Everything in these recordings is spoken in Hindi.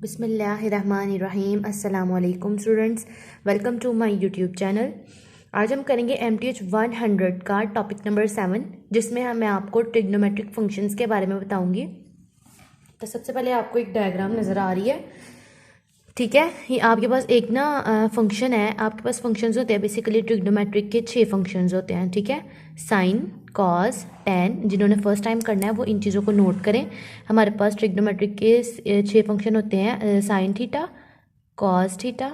बिस्मिल्लाहिर्रहमानिर्रहीम। अस्सलाम वालेकुम students, welcome to my YouTube channel. आज हम करेंगे MTH 100 का टॉपिक नंबर 7, जिसमें मैं आपको ट्रिग्नोमेट्रिक फंक्शंस के बारे में बताऊंगी। तो सबसे पहले आपको एक डायग्राम नज़र आ रही है, ठीक है। ये आपके पास एक ना फंक्शन है। आपके पास फंक्शंस होते हैं बेसिकली ट्रिग्नोमेट्रिक के 6 फंक्शंस होते हैं, ठीक है। Sine, cos, tan. जिन्होंने फर्स्ट टाइम करना है वो इन चीज़ों को नोट करें। हमारे पास ट्रिग्नोमेट्रिक के 6 फंक्शन होते हैं, sine theta, cos theta,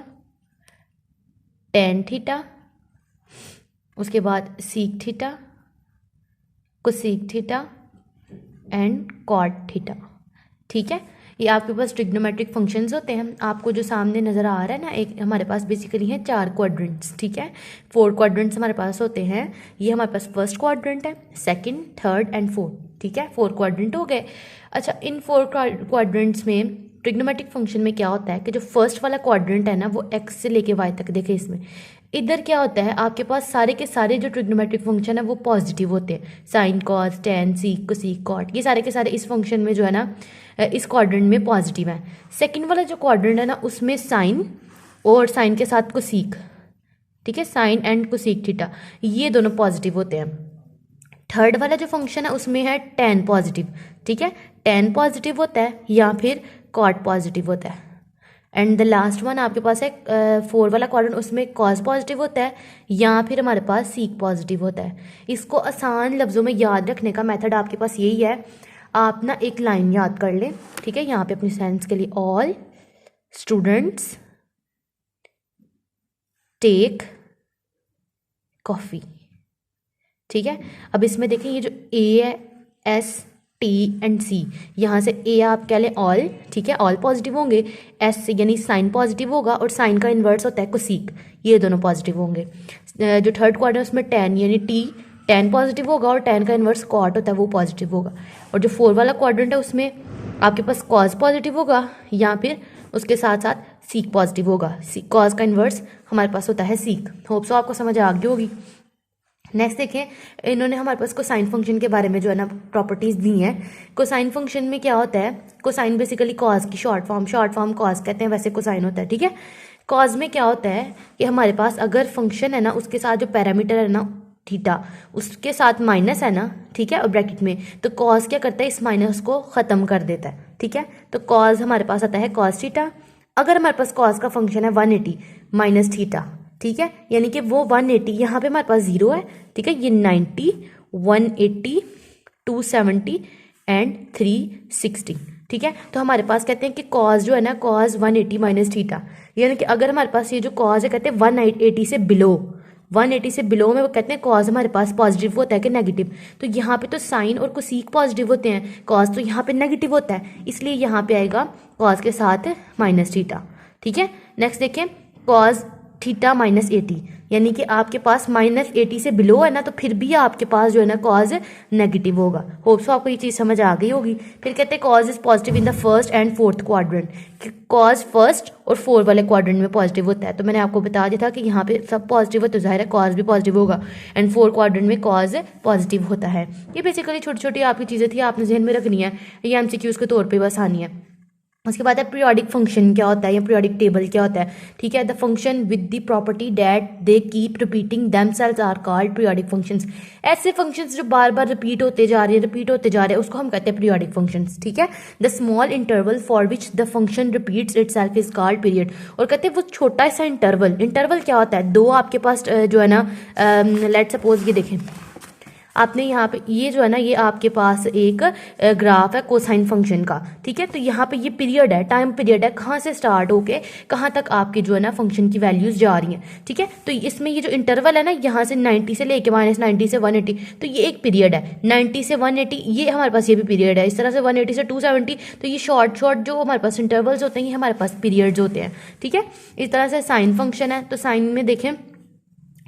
tan theta, उसके बाद सीक थीटा, कोसीक थीटा एंड कॉट थीटा, ठीक है। ये आपके पास ट्रिग्नोमेट्रिक फंक्शंस होते हैं। आपको जो सामने नज़र आ रहा है ना, एक हमारे पास बेसिकली है 4 क्वाड्रेंट्स, ठीक है। 4 क्वाड्रेंट्स हमारे पास होते हैं। ये हमारे पास फर्स्ट क्वाड्रेंट है, सेकंड, थर्ड एंड फोर्थ, ठीक है। 4 क्वाड्रेंट हो गए। अच्छा, इन 4 क्वाड्रेंट्स में ट्रिग्नोमेट्रिक फंक्शन में क्या होता है कि जो फर्स्ट वाला क्वाड्रेंट है ना, वो एक्स से लेके वाई तक, देखें इसमें इधर क्या होता है, आपके पास सारे के सारे जो ट्रिग्नोमेट्रिक फंक्शन है वो पॉजिटिव होते हैं। साइन, कॉस, टेन, सीक, कोसीक, कॉट, ये सारे के सारे इस फंक्शन में जो है ना, इस क्वाड्रेंट में पॉजिटिव है। सेकंड वाला जो क्वाड्रेंट है ना, उसमें साइन और साइन के साथ कोसीक, ठीक है, साइन एंड कोसीक थीटा, ये दोनों पॉजिटिव होते हैं। थर्ड वाला जो फंक्शन है उसमें है टेन पॉजिटिव, ठीक है, टेन पॉजिटिव होता है या फिर कॉट पॉजिटिव होता है। एंड द लास्ट वन आपके पास है 4 वाला क्वाड्रेंट, उसमें कॉस पॉजिटिव होता है या फिर हमारे पास सीक पॉजिटिव होता है। इसको आसान लफ्ज़ों में याद रखने का मेथड आपके पास यही है। आप ना एक लाइन याद कर लें, ठीक है, यहाँ पे अपनी सेंस के लिए, ऑल स्टूडेंट्स टेक कॉफ़ी, ठीक है। अब इसमें देखें, ये जो ए है, एस, टी एंड सी, यहाँ से ए आप कह लें ऑल, ठीक है, ऑल पॉजिटिव होंगे। एस से यानी साइन पॉजिटिव होगा और साइन का इन्वर्स होता है कोसीक, ये दोनों पॉजिटिव होंगे। जो थर्ड क्वाड्रेंट है उसमें टेन यानी टी, टेन पॉजिटिव होगा और टेन का इन्वर्स कॉट होता है, वो पॉजिटिव होगा। और जो 4 वाला क्वाड्रेंट है उसमें आपके पास कॉस पॉजिटिव होगा या फिर उसके साथ साथ सीक पॉजिटिव होगा। कॉस का इन्वर्स हमारे पास होता है सीक। होप सो आपको समझ आ गई होगी। नेक्स्ट देखें, इन्होंने हमारे पास कोसाइन फंक्शन के बारे में जो है ना प्रॉपर्टीज़ दी हैं। कोसाइन फंक्शन में क्या होता है, कोसाइन बेसिकली कॉस की शॉर्ट फॉर्म कॉस कहते हैं, वैसे कोसाइन होता है, ठीक है। कॉस में क्या होता है कि हमारे पास अगर फंक्शन है ना, उसके साथ जो पैरामीटर है ना थीटा, उसके साथ माइनस है ना, ठीक है, और ब्रैकेट में, तो कॉस क्या करता है, इस माइनस को ख़त्म कर देता है, ठीक है। तो कॉस हमारे पास आता है कॉस थीटा। अगर हमारे पास कॉस का फंक्शन है 180 माइनस थीटा, ठीक है, यानी कि वो 180, यहाँ पे हमारे पास 0 है, ठीक है, ये 90, 180, 270 एंड 360, ठीक है। तो हमारे पास कहते हैं कि कॉस जो है ना, कॉस 180 माइनस थीटा, यानी कि अगर हमारे पास ये जो कॉस है, कहते हैं 180 से बिलो, 180 से बिलो में वो कहते हैं कॉस हमारे पास पॉजिटिव होता है कि नेगेटिव। तो यहाँ पे तो साइन और कोसीक पॉजिटिव होते हैं, कॉस तो यहाँ पे नेगेटिव होता है, इसलिए यहाँ पे आएगा कॉस के साथ माइनस थीटा, ठीक है। नेक्स्ट देखें, कॉस थीटा माइनस 80, यानी कि आपके पास माइनस 80 से बिलो है ना, तो फिर भी आपके पास जो है ना कॉज नेगेटिव होगा। होप सो आपको ये चीज़ समझ आ गई होगी। फिर कहते हैं cause is positive in the first and fourth quadrant, कि कॉज फर्स्ट और 4 वाले क्वाड्रेंट में पॉजिटिव होता है। तो मैंने आपको बता दिया था कि यहाँ पे सब पॉजिटिव है, तो जाहिर है कॉज भी पॉजिटिव होगा, एंड 4 क्वाड्रेंट में कॉज पॉजिटिव होता है। ये बेसिकली छोटी छोटी आपकी चीज़ें थी, आपने जहन में रखनी है, ये MCQs के तौर पर बस आनी है। उसके बाद है पीरियोडिक फंक्शन क्या होता है या पीरियोडिक टेबल क्या होता है, ठीक है। The function with the property that they keep repeating themselves are called periodic functions. ऐसे फंक्शंस जो बार बार रिपीट होते जा रहे हैं उसको हम कहते हैं पीरियोडिक फंक्शंस, ठीक है। The small interval for which the function repeats itself is called period. और कहते हैं वो छोटा सा इंटरवल क्या होता है, 2 आपके पास जो है ना, लेट सपोज ये देखें आपने यहाँ पे, ये जो है ना, ये आपके पास एक ग्राफ है कोसाइन फंक्शन का, ठीक है। तो यहाँ पे ये पीरियड है, टाइम पीरियड है, कहाँ से स्टार्ट होके कहाँ तक आपकी जो है ना फंक्शन की वैल्यूज जा रही हैं, ठीक है। तो इसमें ये जो इंटरवल है ना, यहाँ से 90 से लेके माइनस 90 से 180, तो ये एक पीरियड है। 90 से 180 ये हमारे पास ये भी पीरियड है। इस तरह से 180 से 270, तो ये शॉर्ट जो हमारे पास इंटरवल्स होते हैं, ये हमारे पास पीरियड्स होते हैं, ठीक है। इस तरह से साइन फंक्शन है, तो साइन में देखें,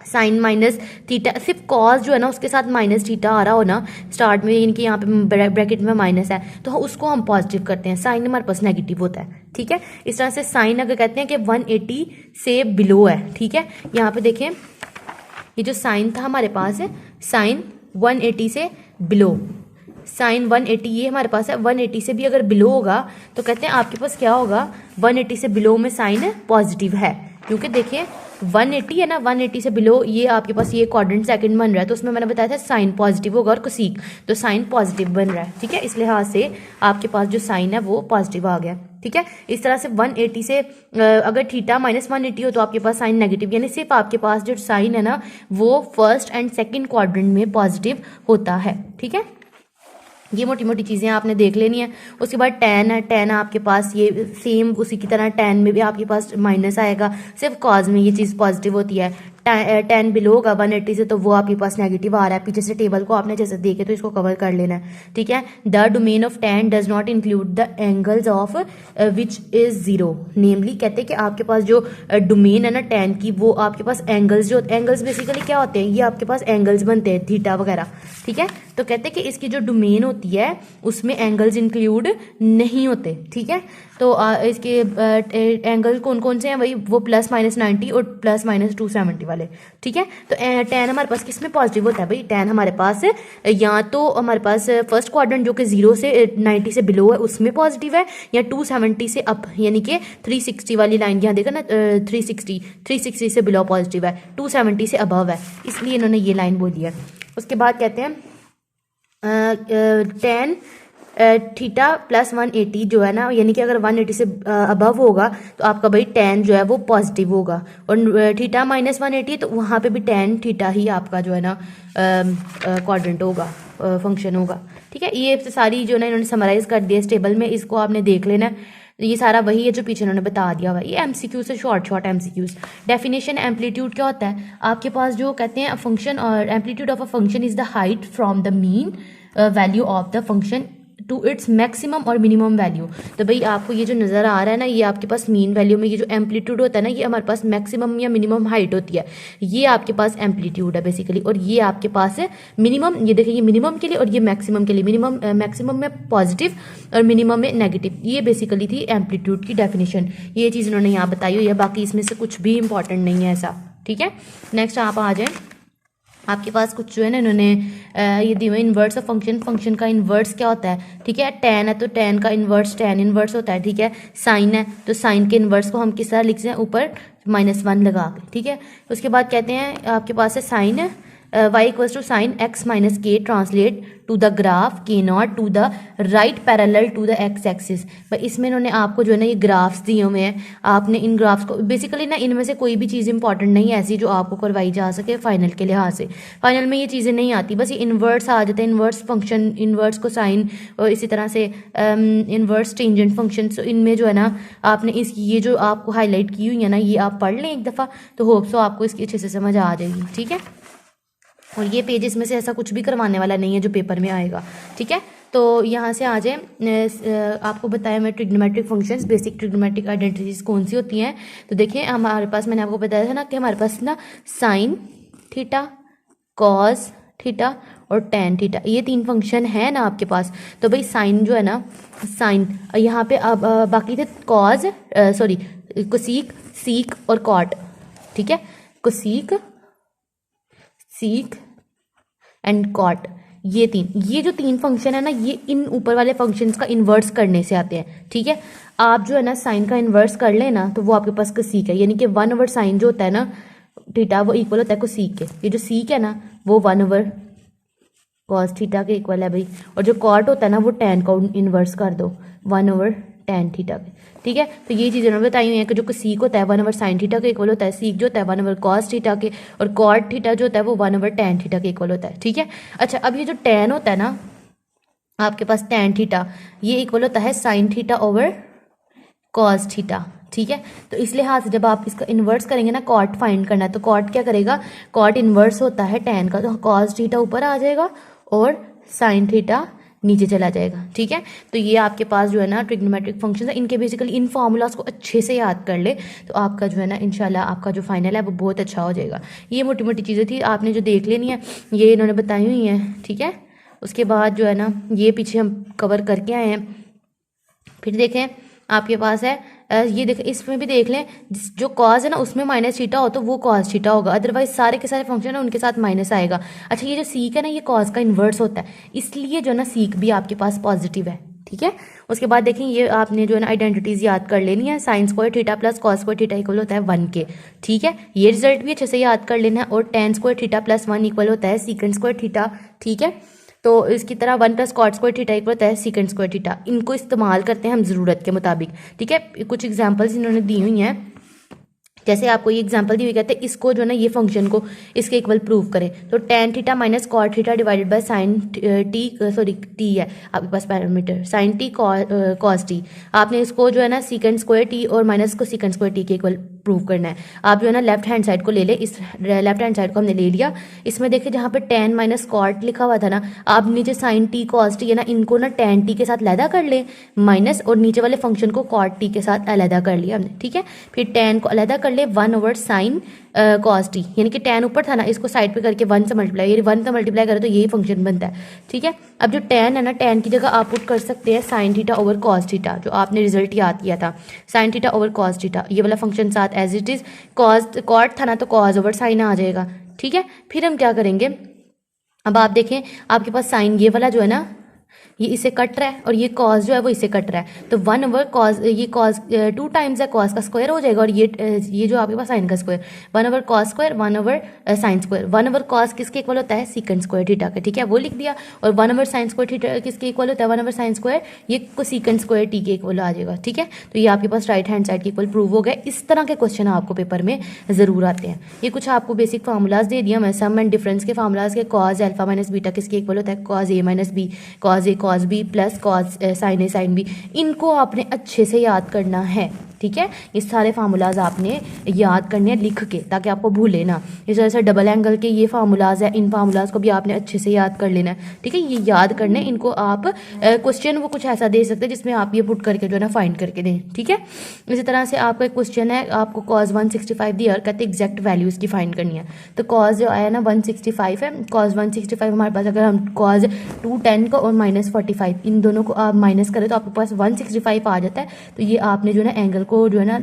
साइन माइनस थीटा, सिर्फ कॉस जो है ना उसके साथ माइनस थीटा आ रहा हो ना स्टार्ट में, इनके यहाँ पे ब्रैकेट में माइनस है, तो उसको हम पॉजिटिव करते हैं। साइन हमारे पास नेगेटिव होता है, ठीक है। इस तरह से साइन अगर कहते हैं कि 180 से बिलो है, ठीक है। यहाँ पे देखें, ये जो साइन था हमारे पास है, साइन 180 से बिलो, साइन 180 ये हमारे पास है, 180 से भी अगर बिलो होगा तो कहते हैं आपके पास क्या होगा, 180 से बिलो में साइन पॉजिटिव है, क्योंकि देखिए 180 है ना, 180 से बिलो ये आपके पास ये क्वाड्रेंट सेकंड बन रहा है, तो उसमें मैंने बताया था साइन पॉजिटिव होगा और कोसीक, तो साइन पॉजिटिव बन रहा है, ठीक है। इस लिहाज से आपके पास जो साइन है वो पॉजिटिव आ गया, ठीक है। इस तरह से 180 से अगर थीटा -180 हो तो आपके पास साइन नेगेटिव, यानी सिर्फ आपके पास जो साइन है ना वो फर्स्ट एंड सेकंड क्वाड्रेंट में पॉजिटिव होता है, ठीक है। ये मोटी मोटी चीज़ें आपने देख लेनी है। उसके बाद टेन है, टेन आपके पास ये सेम उसी की तरह टेन में भी आपके पास माइनस आएगा, सिर्फ कॉज में ये चीज़ पॉजिटिव होती है। टेन बिलो होगा 180 से तो वो आपके पास नेगेटिव आ रहा है। पीछे से टेबल को आपने जैसे देखे तो इसको कवर कर लेना है, ठीक है। The domain of tan does not include the angles of which is zero, namely कहते हैं कि आपके पास जो डोमेन है ना टेन की, वो आपके पास एंगल्स जो एंगल्स बेसिकली क्या होते हैं, ये आपके पास एंगल्स बनते हैं थीटा वगैरह, ठीक है। तो कहते हैं कि इसकी जो डोमेन होती है उसमें एंगल्स इंक्लूड नहीं होते, ठीक है। तो इसके एंगल कौन कौन से हैं भाई, वो +-90 और +-270 वाले, ठीक है। तो टेन हमारे पास किस में पॉजिटिव होता है भाई, टेन हमारे पास या तो हमारे पास फर्स्ट क्वाड्रेंट जो कि 0 से 90 से बिलो है उसमें पॉजिटिव है, या 270 से अप यानी कि 360 वाली लाइन यहाँ देखा ना, 360 से बिलो पॉजिटिव है, 270 से अबव है, इसलिए इन्होंने ये लाइन बोली है। उसके बाद कहते हैं टेन थीटा +180 जो है ना, यानी कि अगर 180 से अबव होगा तो आपका भाई टेन जो है वो पॉजिटिव होगा, और थीटा -180 तो वहाँ पे भी टेन थीटा ही आपका जो है ना क्वाड्रेंट होगा, फंक्शन होगा, ठीक है। ये सारी जो ना इन्होंने समराइज कर दिया इस टेबल में, इसको आपने देख लेना है। ये सारा वही है जो पीछे उन्होंने बता दिया हुआ है। ये एमसीक्यू से शॉर्ट एमसीक्यूज। डेफिनेशन एम्पलीट्यूड क्या होता है, आपके पास जो कहते हैं फंक्शन और amplitude of a function is the height from the mean value of the function to its maximum और मिनिमम वैल्यू। तो भाई आपको ये जो नज़र आ रहा है ना, ये आपके पास मीन वैल्यू में ये जो एम्पलीट्यूड होता है ना, ये हमारे पास मैक्सिमम या मिनिमम हाइट होती है, ये आपके पास एम्पलीट्यूड है बेसिकली। और ये आपके पास है मिनिमम, ये देखिए ये मिनिमम के लिए और ये मैक्सिमम के लिए, मिनिमम मैक्सिमम में पॉजिटिव और मिनिमम में नेगेटिव, ये बेसिकली थी एम्पलीट्यूड की डेफिनेशन। ये चीज़ उन्होंने यहाँ बताई हुई है, बाकी इसमें से कुछ भी इंपॉर्टेंट नहीं है ऐसा, ठीक है। नेक्स्ट आप आ जाएं, आपके पास कुछ जो है ना इन्होंने ये दिए हुए इन्वर्स ऑफ फंक्शन, फंक्शन का इन्वर्स क्या होता है, ठीक है। टेन है तो टेन का इन्वर्स टेन इन्वर्स होता है, ठीक है। साइन है तो साइन के इन्वर्स को हम किस तरह लिखते हैं, ऊपर -1 लगा के, ठीक है। उसके बाद कहते हैं आपके पास है sine y equals to sine x minus k translate to the graph k not to the right parallel to the x axis. भाई इसमें इन्होंने आपको जो है ना ये ग्राफ्स दिए हुए हैं, आपने इन ग्राफ्स को बेसिकली ना, इनमें से कोई भी चीज़ इंपॉर्टेंट नहीं है ऐसी जो आपको करवाई जा सके फाइनल के लिहाज से। फाइनल में ये चीज़ें नहीं आती, बस ये इन्वर्स आ जाते हैं, इन्वर्स फंक्शन, इन्वर्स को साइन, और इसी तरह से इन्वर्स टेंजेंट फंक्शन। सो इनमें जो है ना आपने इस ये जो आपको हाईलाइट की हुई है ना, ये आप पढ़ लें एक दफ़ा, तो होप सो आपको इसकी अच्छे से समझ आ जाएगी, ठीक है। और ये पेजेस में से ऐसा कुछ भी करवाने वाला नहीं है जो पेपर में आएगा, ठीक है। तो यहाँ से आ जाए, आपको बताया मैं trigonometric functions, basic trigonometric identities कौन सी होती हैं। तो देखिए हमारे पास, मैंने आपको बताया था ना कि हमारे पास ना साइन थीटा, कॉस थीटा और टेन थीटा, ये 3 फंक्शन है ना आपके पास। तो भाई साइन जो है ना, साइन यहाँ पे अब बाकी थे कॉज, सॉरी कोसीक, सीक और कॉट, ठीक है। कोसीक, सीक एंड कॉट, ये जो तीन फंक्शन है ना, ये इन ऊपर वाले फंक्शंस का इन्वर्स करने से आते हैं, ठीक है। आप जो है ना साइन का इन्वर्स कर लेना तो वो आपके पास कोसीक है, यानी कि 1/sin जो होता है ना थीटा, वो इक्वल होता है कोसीक के। ये जो सीक है ना वो 1/cos थीटा के इक्वल है भाई, और जो कॉट होता है ना वो टेन का इन्वर्स कर दो 1/tan थीटा के, ठीक है। तो ये चीज़ें उन्होंने बताई हुई हैं कि जो सीक होता है 1/sin थीटा के इक्वल होता है, सीक जो होता है 1/cos थीटा के, और कॉट थीटा जो होता है वो 1/tan थीटा के इक्वल होता है, ठीक है। अच्छा, अब ये जो टेन होता है ना आपके पास, tan थीटा, ये इक्वल होता है sin theta over cos theta, ठीक है। तो इस लिहाज से जब आप इसका इन्वर्स करेंगे ना, कॉट फाइंड करना है, तो कॉट क्या करेगा, कॉट इन्वर्स होता है टेन का, तो cos थीटा ऊपर आ जाएगा और sin थीटा नीचे चला जाएगा, ठीक है। तो ये आपके पास जो है ना ट्रिग्नोमेट्रिक फंक्शन है, इनके बेसिकली इन फार्मूलाज को अच्छे से याद कर ले तो आपका जो है ना इंशाल्लाह आपका जो फाइनल है वो बहुत अच्छा हो जाएगा। ये मोटी मोटी चीज़ें थी, आपने जो देख लेनी है ये इन्होंने बताई हुई हैं, ठीक है। उसके बाद जो है ना ये पीछे हम कवर करके आए हैं। फिर देखें आपके पास है ये देख, इसमें भी देख लें, जो कॉज है ना उसमें माइनस थीटा हो तो वो कॉज थीटा होगा, अदरवाइज सारे के सारे फंक्शन है उनके साथ माइनस आएगा। अच्छा, ये जो सीक है ना ये कॉज का इन्वर्स होता है, इसलिए जो है ना सीक भी आपके पास पॉजिटिव है। ठीक है, उसके बाद देखें ये आपने जो है ना आइडेंटिटीज याद कर लेनी है। Sine square theta plus cos square theta equal होता है 1 के। ठीक है, ये रिजल्ट भी अच्छे से याद कर लेना है। और ten square theta plus 1 equal होता है सीकेंड स्क्वायर थीटा। ठीक है, तो इसकी तरह 1 plus cot square theta equal होता है सीकेंड स्क्वायर थीटा। इनको इस्तेमाल करते हैं हम ज़रूरत के मुताबिक। ठीक है, कुछ एग्जाम्पल्स इन्होंने दी हुई हैं, जैसे आपको ये एग्जांपल दी हुई, कहते हैं इसको जो है ना ये फंक्शन को इसके इक्वल प्रूव करें, तो tan theta minus cot theta divided by sine t, sorry t है आपके पास parameter, sine t cos t. आपने इसको जो है ना सीकेंड स्क्वायर टी और माइनस को सीकेंड स्क्वायर टी के इक्वल प्रूव करना है। आप जो है ना लेफ्ट हैंड साइड को ले ले, इस लेफ्ट हैंड साइड को हमने ले लिया। इसमें देखिए जहाँ पे टेन माइनस कॉट लिखा हुआ था ना, आप नीचे साइन टी कॉस टी है ना, इनको ना टेन टी के साथ अलहदा कर ले माइनस, और नीचे वाले फंक्शन को कॉट टी के साथ अलहदा कर लिया हमने। ठीक है, फिर टेन को अलहदा कर ले 1 ओवर साइन कॉस टी, यानी कि टेन ऊपर था ना, इसको साइड पे करके 1 से मल्टीप्लाई, ये 1 से मल्टीप्लाई करें तो यही फंक्शन बनता है। ठीक है, अब जो टेन है ना, टेन की जगह आप पुट कर सकते हैं sine theta over cos theta, जो आपने रिजल्ट याद किया था, sine theta over cos theta, ये वाला फंक्शन साथ as it is, cos cot था ना तो कॉस ओवर साइन आ जाएगा। ठीक है, फिर हम क्या करेंगे, अब आप देखें आपके पास साइन ये वाला जो है ना ये इसे कट रहा है, और ये कॉस जो है वो इसे कट रहा है, तो 1 ओवर कॉस, ये कॉस 2 टाइम्स है कॉस का स्क्वायर हो जाएगा, और ये जो आपके पास साइन का square, 1 over cos square 1 over sine square. 1 over cos किसके इक्वल होता है, सीकेंड स्क्वायर थीटा का। ठीक है, वो लिख दिया। और 1 ओवर साइन स्क्वायर थीटा किसके इक्वल होता है, 1 ओवर साइन स्क्वायर, ये को सीकेंड स्क्वायर टी के इक्वल आ जाएगा। ठीक है, तो ये आपके पास राइट हैंड साइड के इक्वल प्रूव हो गया। इस तरह के क्वेश्चन आपको पेपर में जरूर आते हैं। ये कुछ आपको बेसिक फार्मूलाज दे दिया मैं, सम एंड डिफरेंस के फार्मूलाज के, कॉज अल्फा माइनस बीटा किसके इक्वल होता है, cos A minus B, cos A cos B plus cos sine A sine B, इनको आपने अच्छे से याद करना है। ठीक है, ये सारे फार्मूलाज आपने याद करने हैं लिख के, ताकि आपको भूले ना। इस तरह से डबल एंगल के ये फार्मूलाज है, इन फार्मूलाज को भी आपने अच्छे से याद कर लेना है। ठीक है, ये याद करने, इनको आप क्वेश्चन वो कुछ ऐसा दे सकते हैं जिसमें आप ये पुट करके जो है ना फाइंड करके दें। ठीक है, इसी तरह से आपका एक क्वेश्चन है, आपको कॉज 165 दी और कहते हैं एग्जैक्ट वैल्यूज की फाइंड करनी है। तो कॉज जो आया ना 165 है, कॉज 165 हमारे पास, अगर हम कॉज 210 को और माइनस 45 इन दोनों को आप माइनस करें तो आपके पास 165 आ जाता है। तो ये आपने जो है ना एंगल को जो है ना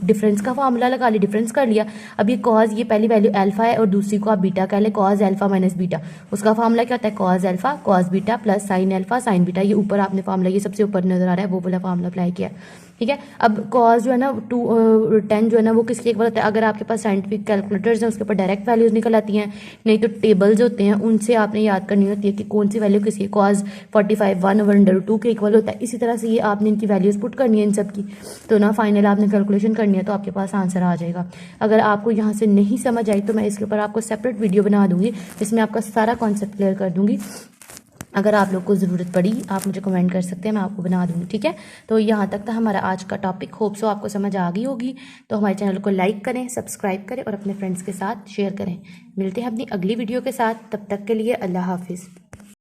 डिफरेंस का फार्मूला लगा लिया, डिफरेंस कर लिया। अब ये कॉज, ये पहली वैल्यू अल्फा है और दूसरी को आप बीटा कह ले, कॉज अल्फा माइनस बीटा, उसका फार्मूला क्या होता है, cause alpha cos beta plus sine alpha sign beta. ये ऊपर आपने फार्मूला, ये सबसे ऊपर नजर आ रहा है, वो वाला फार्मूला अप्लाई किया। ठीक है, अब कॉज जो है ना 210 जो है ना वो किसके इक्वल होता है, अगर आपके पास साइंटिफिक कैलकुलेटर्स हैं उसके ऊपर डायरेक्ट वैल्यूज निकल आती हैं, नहीं तो टेबल्स होते हैं उनसे आपने याद करनी होती है कि कौन सी वैल्यू किसकी, कॉज 45 1/√2 के इक्वल होता है। इसी तरह से ये आपने इनकी वैल्यूज पुट करनी है इन सब की, तो ना फाइनल आपने कैलकुलेशन करनी है तो आपके पास आंसर आ जाएगा। अगर आपको यहाँ से नहीं समझ आई तो मैं इसके ऊपर आपको सेपरेट वीडियो बना दूंगी जिसमें आपका सारा कॉन्सेप्ट क्लियर कर दूंगी। अगर आप लोग को ज़रूरत पड़ी आप मुझे कमेंट कर सकते हैं, मैं आपको बना दूंगी। ठीक है, तो यहाँ तक था हमारा आज का टॉपिक। होप सो आपको समझ आ गई होगी। तो हमारे चैनल को लाइक करें, सब्सक्राइब करें और अपने फ्रेंड्स के साथ शेयर करें। मिलते हैं अपनी अगली वीडियो के साथ, तब तक के लिए अल्लाह हाफिज़।